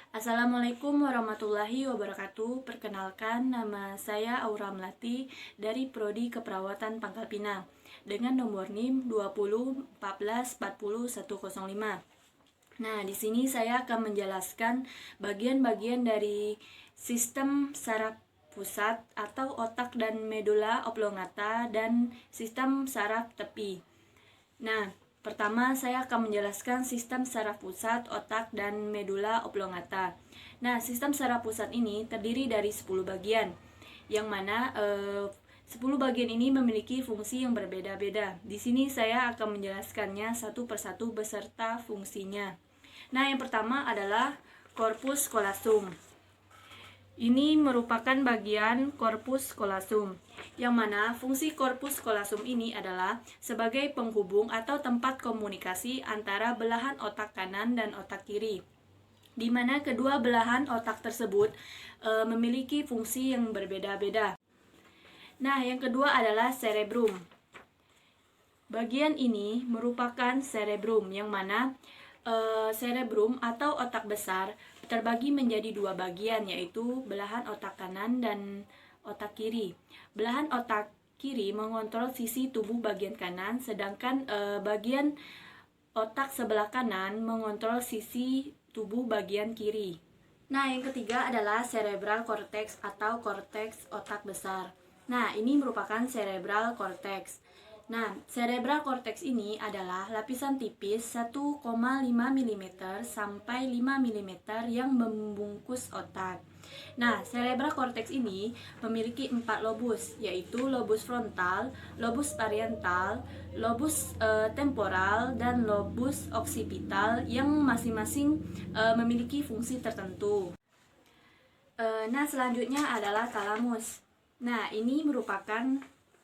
Assalamualaikum warahmatullahi wabarakatuh. Perkenalkan, nama saya Aura Melati dari Prodi Keperawatan Pangkal Pinang dengan nomor NIM 20 14 40 105. Nah, di sini saya akan menjelaskan bagian-bagian dari sistem saraf pusat atau otak dan medula oblongata dan sistem saraf tepi. Nah, pertama saya akan menjelaskan sistem saraf pusat, otak, dan medula oblongata. Nah, sistem saraf pusat ini terdiri dari 10 bagian, yang mana 10 bagian ini memiliki fungsi yang berbeda-beda. Di sini saya akan menjelaskannya satu persatu beserta fungsinya. Nah, yang pertama adalah corpus callosum. Ini merupakan bagian corpus callosum, yang mana fungsi corpus callosum ini adalah sebagai penghubung atau tempat komunikasi antara belahan otak kanan dan otak kiri, di mana kedua belahan otak tersebut memiliki fungsi yang berbeda-beda. Nah, yang kedua adalah cerebrum. Bagian ini merupakan cerebrum, yang mana cerebrum atau otak besar terbagi menjadi dua bagian, yaitu belahan otak kanan dan otak kiri. Belahan otak kiri mengontrol sisi tubuh bagian kanan, sedangkan bagian otak sebelah kanan mengontrol sisi tubuh bagian kiri. Nah, yang ketiga adalah cerebral cortex atau korteks otak besar. Nah, ini merupakan cerebral cortex. Nah, cerebral cortex ini adalah lapisan tipis 1,5 mm sampai 5 mm yang membungkus otak. Nah, cerebral cortex ini memiliki 4 lobus, yaitu lobus frontal, lobus parietal, lobus temporal, dan lobus occipital yang masing-masing memiliki fungsi tertentu. Nah, selanjutnya adalah talamus. Nah, ini merupakan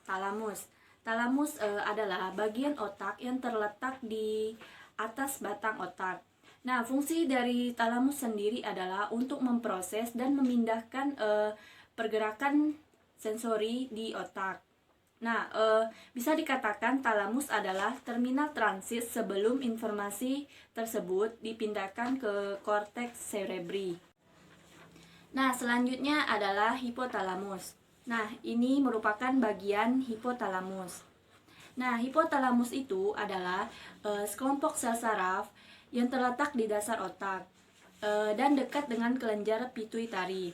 talamus. Talamus adalah bagian otak yang terletak di atas batang otak. Nah, fungsi dari talamus sendiri adalah untuk memproses dan memindahkan pergerakan sensori di otak. Nah, bisa dikatakan talamus adalah terminal transit sebelum informasi tersebut dipindahkan ke korteks cerebri. Nah, selanjutnya adalah hipotalamus. Nah, ini merupakan bagian hipotalamus. Nah, hipotalamus itu adalah sekelompok sel saraf yang terletak di dasar otak dan dekat dengan kelenjar pituitari.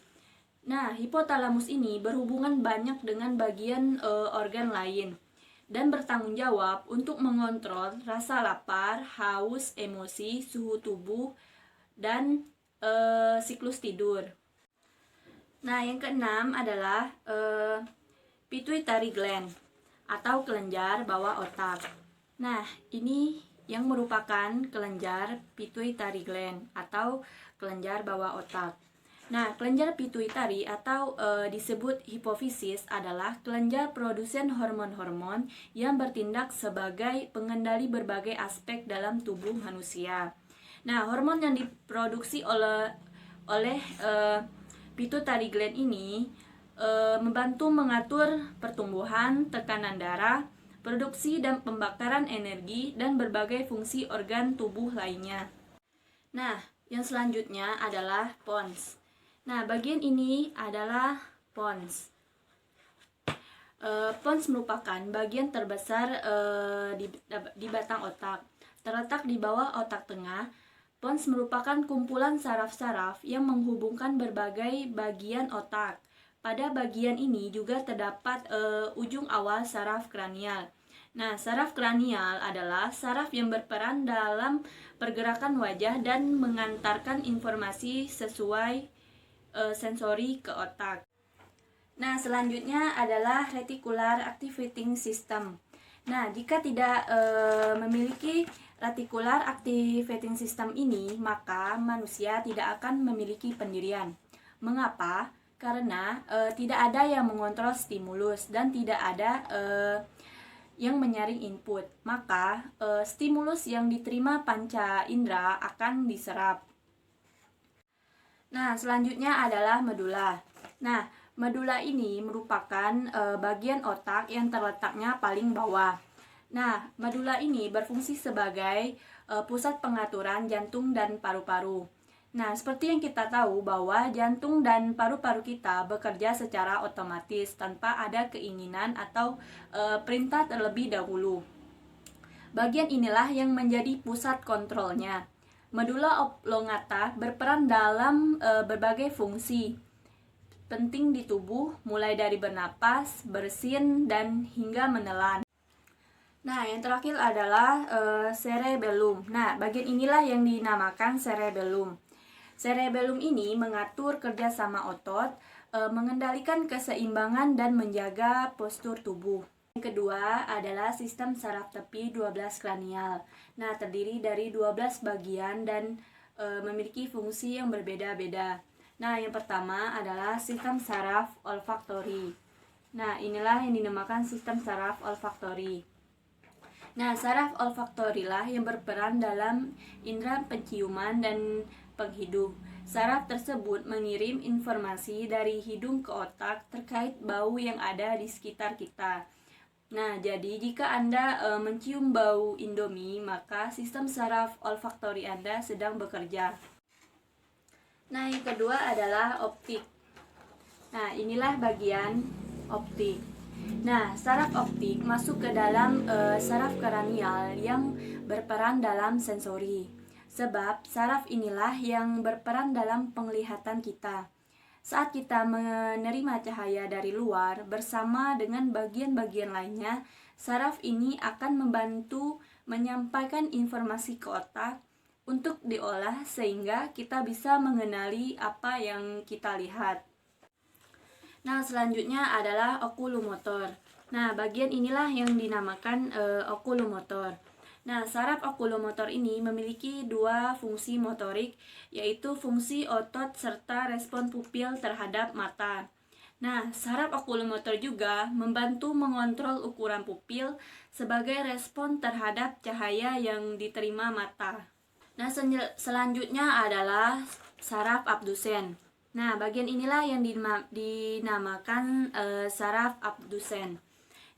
Nah, hipotalamus ini berhubungan banyak dengan bagian organ lain dan bertanggung jawab untuk mengontrol rasa lapar, haus, emosi, suhu tubuh, dan siklus tidur. Nah, yang keenam adalah pituitary gland atau kelenjar bawah otak. Nah, ini yang merupakan kelenjar pituitary gland atau kelenjar bawah otak. Nah, kelenjar pituitari atau disebut hipofisis adalah kelenjar produsen hormon-hormon yang bertindak sebagai pengendali berbagai aspek dalam tubuh manusia. Nah, hormon yang diproduksi oleh pituitary gland ini membantu mengatur pertumbuhan, tekanan darah, produksi dan pembakaran energi, dan berbagai fungsi organ tubuh lainnya. Nah, yang selanjutnya adalah pons. Nah, bagian ini adalah pons. Pons merupakan bagian terbesar di batang otak. Terletak di bawah otak tengah. Pons merupakan kumpulan saraf-saraf yang menghubungkan berbagai bagian otak. Pada bagian ini juga terdapat ujung awal saraf kranial. Nah, saraf kranial adalah saraf yang berperan dalam pergerakan wajah dan mengantarkan informasi sesuai sensori ke otak. Nah, selanjutnya adalah reticular activating system. Nah, jika tidak memiliki reticular activating system ini, maka manusia tidak akan memiliki pendirian. Mengapa? Karena tidak ada yang mengontrol stimulus dan tidak ada yang menyaring input. Maka stimulus yang diterima panca indera akan diserap. Nah, selanjutnya adalah medula. Nah, medula ini merupakan bagian otak yang terletaknya paling bawah. Nah, medula ini berfungsi sebagai pusat pengaturan jantung dan paru-paru. Nah, seperti yang kita tahu bahwa jantung dan paru-paru kita bekerja secara otomatis tanpa ada keinginan atau perintah terlebih dahulu. Bagian inilah yang menjadi pusat kontrolnya. Medula oblongata berperan dalam berbagai fungsi penting di tubuh, mulai dari bernapas, bersin, dan hingga menelan. Nah, yang terakhir adalah cerebellum. Nah, bagian inilah yang dinamakan cerebellum. Cerebellum ini mengatur kerjasama otot, mengendalikan keseimbangan dan menjaga postur tubuh. Yang kedua adalah sistem saraf tepi 12 kranial. Nah, terdiri dari 12 bagian dan memiliki fungsi yang berbeda-beda. Nah, yang pertama adalah sistem saraf olfaktori. Nah, inilah yang dinamakan sistem saraf olfaktori. Nah, saraf olfaktori lah yang berperan dalam indera penciuman dan penghidup. Saraf tersebut mengirim informasi dari hidung ke otak terkait bau yang ada di sekitar kita. Nah, jadi jika Anda mencium bau Indomie, maka sistem saraf olfaktori Anda sedang bekerja. Nah, yang kedua adalah optik. Nah, inilah bagian optik. Nah, saraf optik masuk ke dalam saraf kranial yang berperan dalam sensori. Sebab saraf inilah yang berperan dalam penglihatan kita. Saat kita menerima cahaya dari luar bersama dengan bagian-bagian lainnya, saraf ini akan membantu menyampaikan informasi ke otak untuk diolah sehingga kita bisa mengenali apa yang kita lihat. Nah, selanjutnya adalah okulomotor. Nah, bagian inilah yang dinamakan okulomotor. Nah, saraf okulomotor ini memiliki dua fungsi motorik, yaitu fungsi otot serta respon pupil terhadap mata. Nah, saraf okulomotor juga membantu mengontrol ukuran pupil sebagai respon terhadap cahaya yang diterima mata. Nah, selanjutnya adalah saraf abdusen. Nah, bagian inilah yang dinamakan saraf abdusen.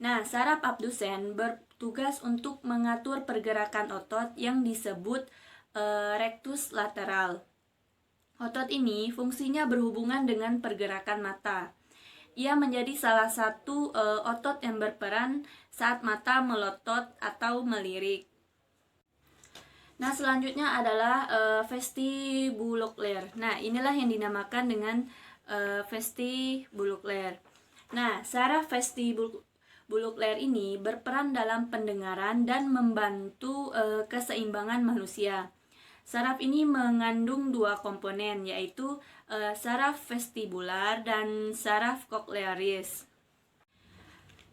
Nah, saraf abdusen bertugas untuk mengatur pergerakan otot yang disebut rectus lateral. Otot ini fungsinya berhubungan dengan pergerakan mata. Ia menjadi salah satu otot yang berperan saat mata melotot atau melirik. Nah, selanjutnya adalah vestibulokler. Nah, inilah yang dinamakan dengan vestibulokler. Nah, saraf vestibulokler ini berperan dalam pendengaran dan membantu keseimbangan manusia. Saraf ini mengandung dua komponen, yaitu saraf vestibular dan saraf cochlearis.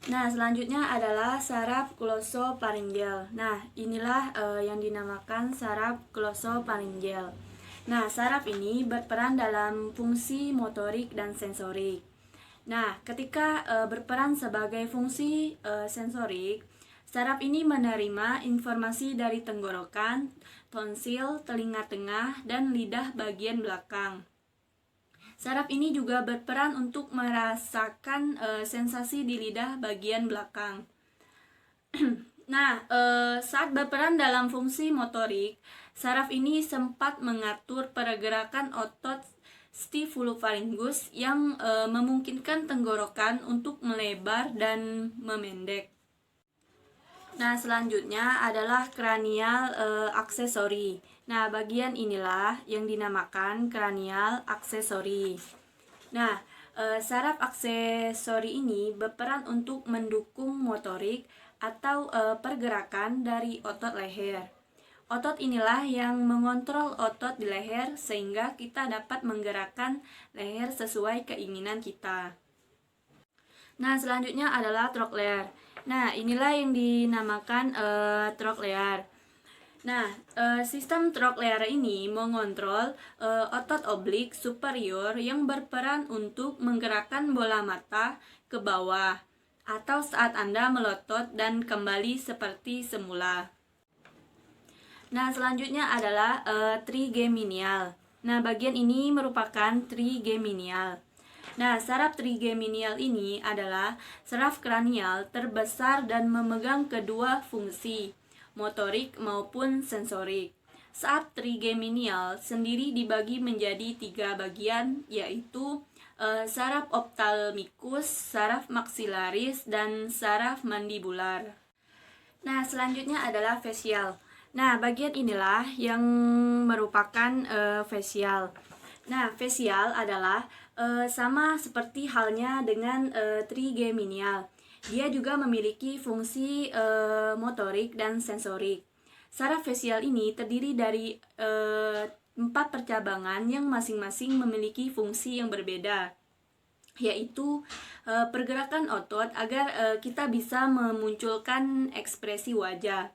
Nah, selanjutnya adalah saraf glosoparingeal. Nah, inilah yang dinamakan saraf glosoparingeal. Nah, saraf ini berperan dalam fungsi motorik dan sensorik. Nah, ketika berperan sebagai fungsi sensorik, saraf ini menerima informasi dari tenggorokan, tonsil, telinga tengah, dan lidah bagian belakang. Saraf ini juga berperan untuk merasakan sensasi di lidah bagian belakang. Nah, saat berperan dalam fungsi motorik, saraf ini sempat mengatur pergerakan otot staphylofaringus yang memungkinkan tenggorokan untuk melebar dan memendek. Nah, selanjutnya adalah kranial aksesori. Nah, bagian inilah yang dinamakan kranial aksesori. Nah, saraf aksesori ini berperan untuk mendukung motorik atau pergerakan dari otot leher. Otot inilah yang mengontrol otot di leher sehingga kita dapat menggerakkan leher sesuai keinginan kita. Nah, selanjutnya adalah troklear. Nah, inilah yang dinamakan troklear. Nah, sistem troklear ini mengontrol otot oblik superior yang berperan untuk menggerakkan bola mata ke bawah atau saat Anda melotot dan kembali seperti semula. Nah, selanjutnya adalah trigeminial. Nah, bagian ini merupakan trigeminial. Nah, saraf trigeminial ini adalah saraf kranial terbesar dan memegang kedua fungsi, motorik maupun sensorik. saat trigeminal sendiri dibagi menjadi 3 bagian, yaitu saraf ophthalmicus, saraf maxillaris, dan saraf mandibular. Nah, selanjutnya adalah facial. Nah, bagian inilah yang merupakan facial. Nah, facial adalah sama seperti halnya dengan trigeminal. Dia juga memiliki fungsi motorik dan sensorik. Saraf facial ini terdiri dari 4 percabangan yang masing-masing memiliki fungsi yang berbeda, yaitu pergerakan otot agar kita bisa memunculkan ekspresi wajah,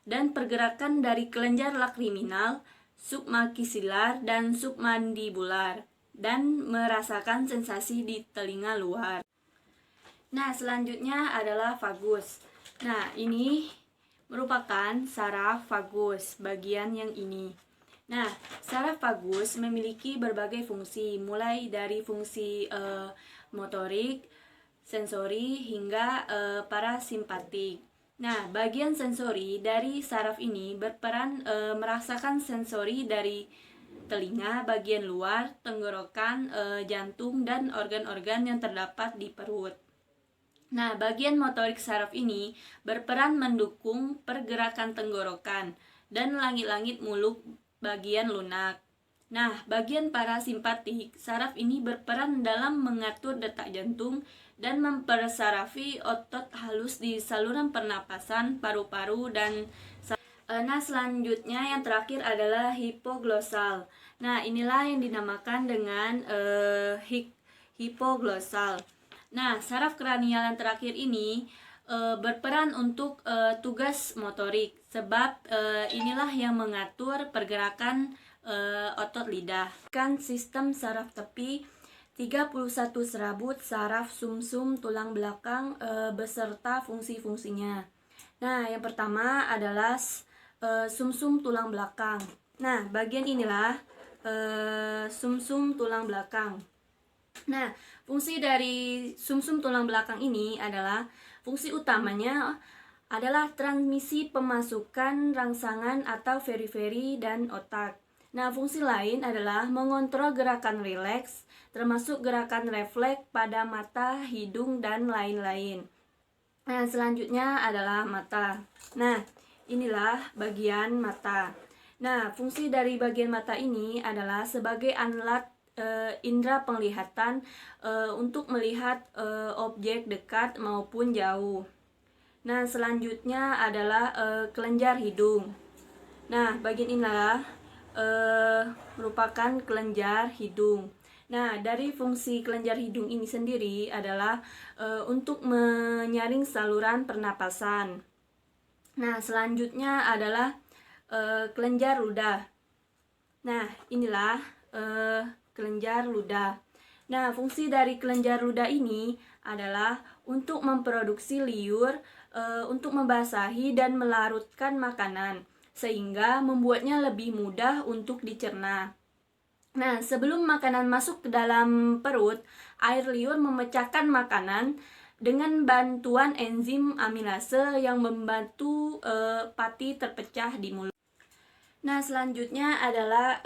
dan pergerakan dari kelenjar lakriminal, submakisilar, dan submandibular, dan merasakan sensasi di telinga luar. Nah, selanjutnya adalah vagus. Nah, ini merupakan saraf vagus, bagian yang ini. Nah, saraf vagus memiliki berbagai fungsi, mulai dari fungsi motorik, sensori, hingga parasimpatik. Nah, bagian sensori dari saraf ini berperan merasakan sensori dari telinga, bagian luar, tenggorokan, jantung, dan organ-organ yang terdapat di perut. Nah, bagian motorik saraf ini berperan mendukung pergerakan tenggorokan dan langit-langit mulut bagian lunak. Nah, bagian parasimpatik saraf ini berperan dalam mengatur detak jantung dan mempersarafi otot halus di saluran pernapasan, paru-paru, dan nah, selanjutnya yang terakhir adalah hipoglosal. Nah, inilah yang dinamakan dengan hipoglosal. Nah, saraf kranial yang terakhir ini berperan untuk tugas motorik, sebab inilah yang mengatur pergerakan otot lidah. Kan sistem saraf tepi, 31 serabut saraf sumsum tulang belakang beserta fungsi-fungsinya. Nah, yang pertama adalah sumsum tulang belakang. Nah, bagian inilah sumsum tulang belakang. Nah, fungsi dari sumsum tulang belakang ini adalah fungsi utamanya adalah transmisi pemasukan rangsangan atau periferi dan otak. Nah, fungsi lain adalah mengontrol gerakan rileks, termasuk gerakan refleks pada mata, hidung, dan lain-lain. Nah, selanjutnya adalah mata. Nah, inilah bagian mata. Nah, fungsi dari bagian mata ini adalah sebagai alat indera penglihatan untuk melihat objek dekat maupun jauh. Nah, selanjutnya adalah kelenjar hidung. Nah, bagian inilah merupakan kelenjar hidung. Nah, dari fungsi kelenjar hidung ini sendiri adalah untuk menyaring saluran pernapasan. Nah, selanjutnya adalah kelenjar ludah. Nah, inilah kelenjar ludah. Nah, fungsi dari kelenjar ludah ini adalah untuk memproduksi liur untuk membasahi dan melarutkan makanan, sehingga membuatnya lebih mudah untuk dicerna. Nah, sebelum makanan masuk ke dalam perut, air liur memecahkan makanan dengan bantuan enzim amilase yang membantu pati terpecah di mulut. Nah, selanjutnya adalah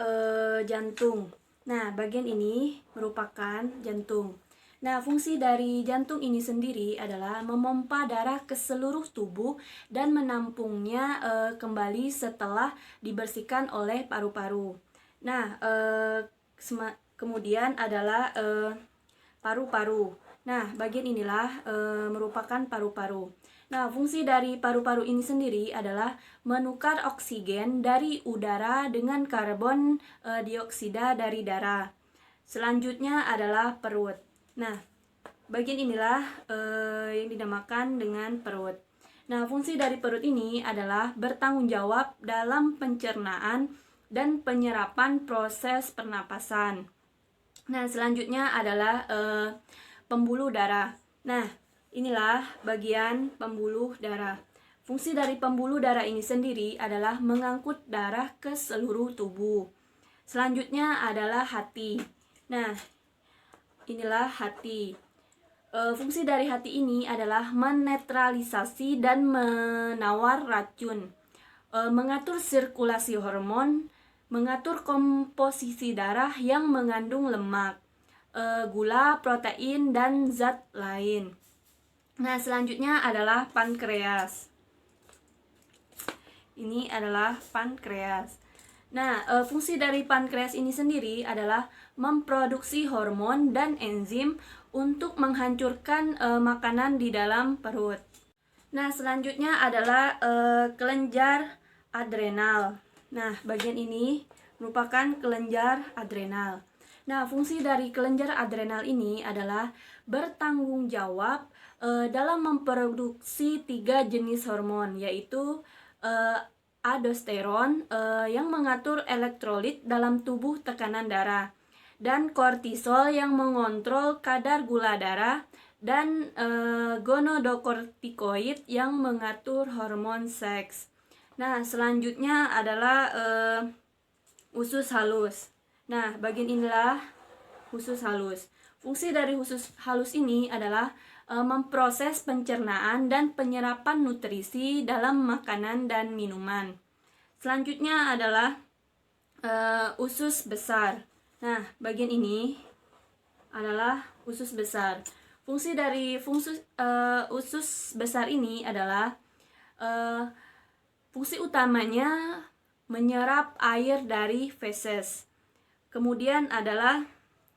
jantung. Nah, bagian ini merupakan jantung. Nah, fungsi dari jantung ini sendiri adalah memompa darah ke seluruh tubuh dan menampungnya kembali setelah dibersihkan oleh paru-paru. Nah, kemudian adalah paru-paru. Nah, bagian inilah merupakan paru-paru. Nah, fungsi dari paru-paru ini sendiri adalah menukar oksigen dari udara dengan karbon dioksida dari darah. Selanjutnya adalah perut. Nah, bagian inilah yang dinamakan dengan perut. Nah, fungsi dari perut ini adalah bertanggung jawab dalam pencernaan dan penyerapan proses pernapasan. Nah, selanjutnya adalah pembuluh darah. Nah, inilah bagian pembuluh darah. Fungsi dari pembuluh darah ini sendiri adalah mengangkut darah ke seluruh tubuh. Selanjutnya adalah hati. Nah, inilah hati. Fungsi dari hati ini adalah menetralisasi dan menawar racun. mengatur sirkulasi hormon, mengatur komposisi darah yang mengandung lemak, gula, protein, dan zat lain. Nah, selanjutnya adalah pankreas. Ini adalah pankreas. Nah, fungsi dari pankreas ini sendiri adalah memproduksi hormon dan enzim untuk menghancurkan makanan di dalam perut. Nah, selanjutnya adalah kelenjar adrenal. Nah, bagian ini merupakan kelenjar adrenal. Nah, fungsi dari kelenjar adrenal ini adalah bertanggung jawab dalam memproduksi 3 jenis hormon, yaitu aldosteron yang mengatur elektrolit dalam tubuh, tekanan darah, dan kortisol yang mengontrol kadar gula darah, dan gonodokortikoid yang mengatur hormon seks. Nah, selanjutnya adalah usus halus. Nah, bagian inilah usus halus. Fungsi dari usus halus ini adalah memproses pencernaan dan penyerapan nutrisi dalam makanan dan minuman. Selanjutnya adalah usus besar. Nah, bagian ini adalah usus besar. Fungsi dari usus besar ini adalah fungsi utamanya menyerap air dari feses. Kemudian adalah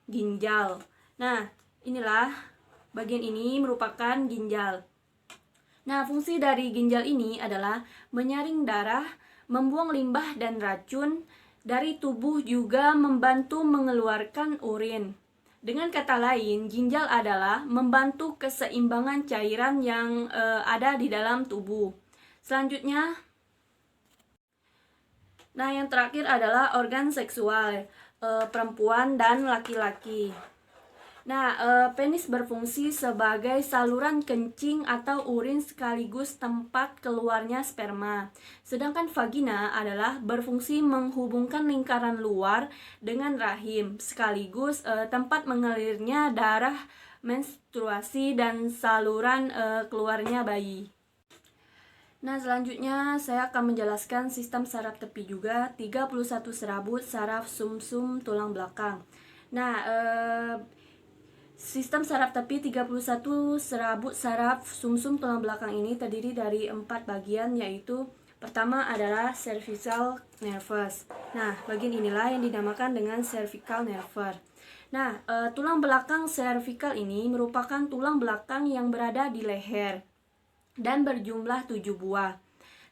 ginjal. Nah, inilah bagian ini merupakan ginjal. Nah, fungsi dari ginjal ini adalah menyaring darah, membuang limbah dan racun dari tubuh, juga membantu mengeluarkan urin. Dengan kata lain, ginjal adalah membantu keseimbangan cairan yang ada di dalam tubuh. Selanjutnya, nah yang terakhir adalah organ seksual perempuan dan laki-laki. Nah, penis berfungsi sebagai saluran kencing atau urin sekaligus tempat keluarnya sperma. Sedangkan vagina adalah berfungsi menghubungkan lingkaran luar dengan rahim sekaligus tempat mengalirnya darah, menstruasi, dan saluran keluarnya bayi. Nah, selanjutnya saya akan menjelaskan sistem saraf tepi juga, 31 serabut saraf sumsum tulang belakang. Nah, sistem saraf tepi 31 serabut saraf sumsum tulang belakang ini terdiri dari 4 bagian, yaitu pertama adalah cervical nervous. Nah, bagian inilah yang dinamakan dengan cervical nerve. Nah, tulang belakang cervical ini merupakan tulang belakang yang berada di leher dan berjumlah 7 buah.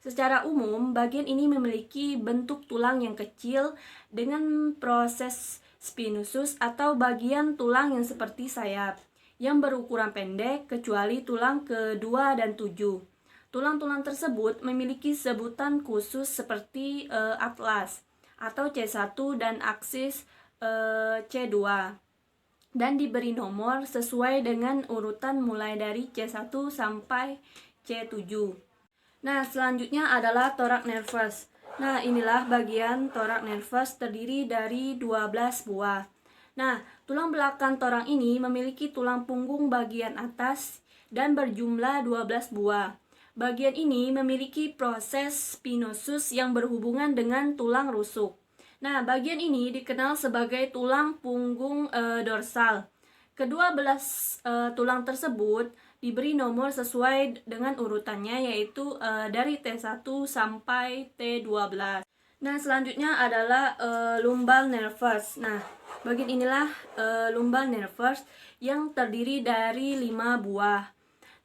Secara umum, bagian ini memiliki bentuk tulang yang kecil dengan proses spinusus atau bagian tulang yang seperti sayap, yang berukuran pendek kecuali tulang ke-2 dan 7. Tulang-tulang tersebut memiliki sebutan khusus seperti atlas atau C1 dan aksis C2, dan diberi nomor sesuai dengan urutan mulai dari C1 sampai C7. Nah, selanjutnya adalah thorax nervous. Nah, inilah bagian thorax nervous terdiri dari 12 buah. Nah, tulang belakang torang ini memiliki tulang punggung bagian atas dan berjumlah 12 buah. Bagian ini memiliki proses spinosus yang berhubungan dengan tulang rusuk. Nah, bagian ini dikenal sebagai tulang punggung dorsal. Kedua belah tulang tersebut diberi nomor sesuai dengan urutannya, yaitu dari T1 sampai T12. Nah, selanjutnya adalah lumbal nervous. Nah, bagian inilah lumbal nervous yang terdiri dari 5 buah.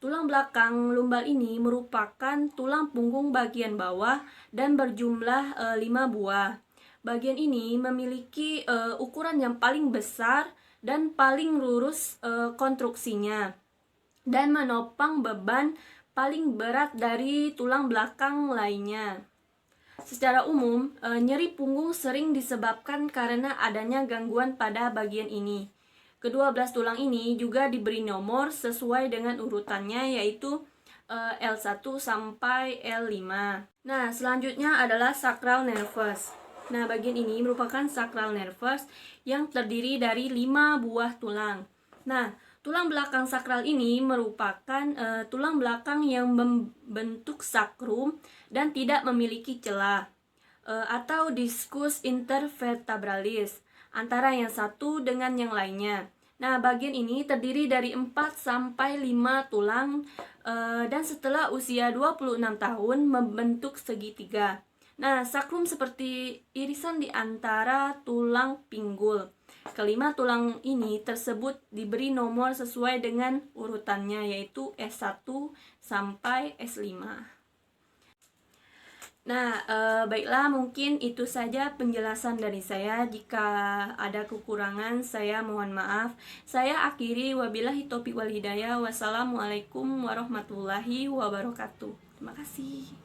Tulang belakang lumbal ini merupakan tulang punggung bagian bawah dan berjumlah 5 buah. Bagian ini memiliki ukuran yang paling besar dan paling lurus konstruksinya, dan menopang beban paling berat dari tulang belakang lainnya. Secara umum, nyeri punggung sering disebabkan karena adanya gangguan pada bagian ini. Kedua belas tulang ini juga diberi nomor sesuai dengan urutannya, yaitu L1 sampai L5. Nah, selanjutnya adalah sacral nervous. Nah, bagian ini merupakan sacral nervous yang terdiri dari 5 buah tulang. Nah, tulang belakang sakral ini merupakan tulang belakang yang membentuk sakrum dan tidak memiliki celah, atau diskus intervertebralis antara yang satu dengan yang lainnya. Nah, bagian ini terdiri dari 4 sampai 5 tulang, dan setelah usia 26 tahun membentuk segitiga. Nah, sakrum seperti irisan di antara tulang pinggul. Kelima tulang ini tersebut diberi nomor sesuai dengan urutannya, yaitu S1 sampai S5. Nah, baiklah, mungkin itu saja penjelasan dari saya. Jika ada kekurangan, saya mohon maaf. Saya akhiri, wabillahi taufiq wal hidayah. Wassalamualaikum warahmatullahi wabarakatuh. Terima kasih.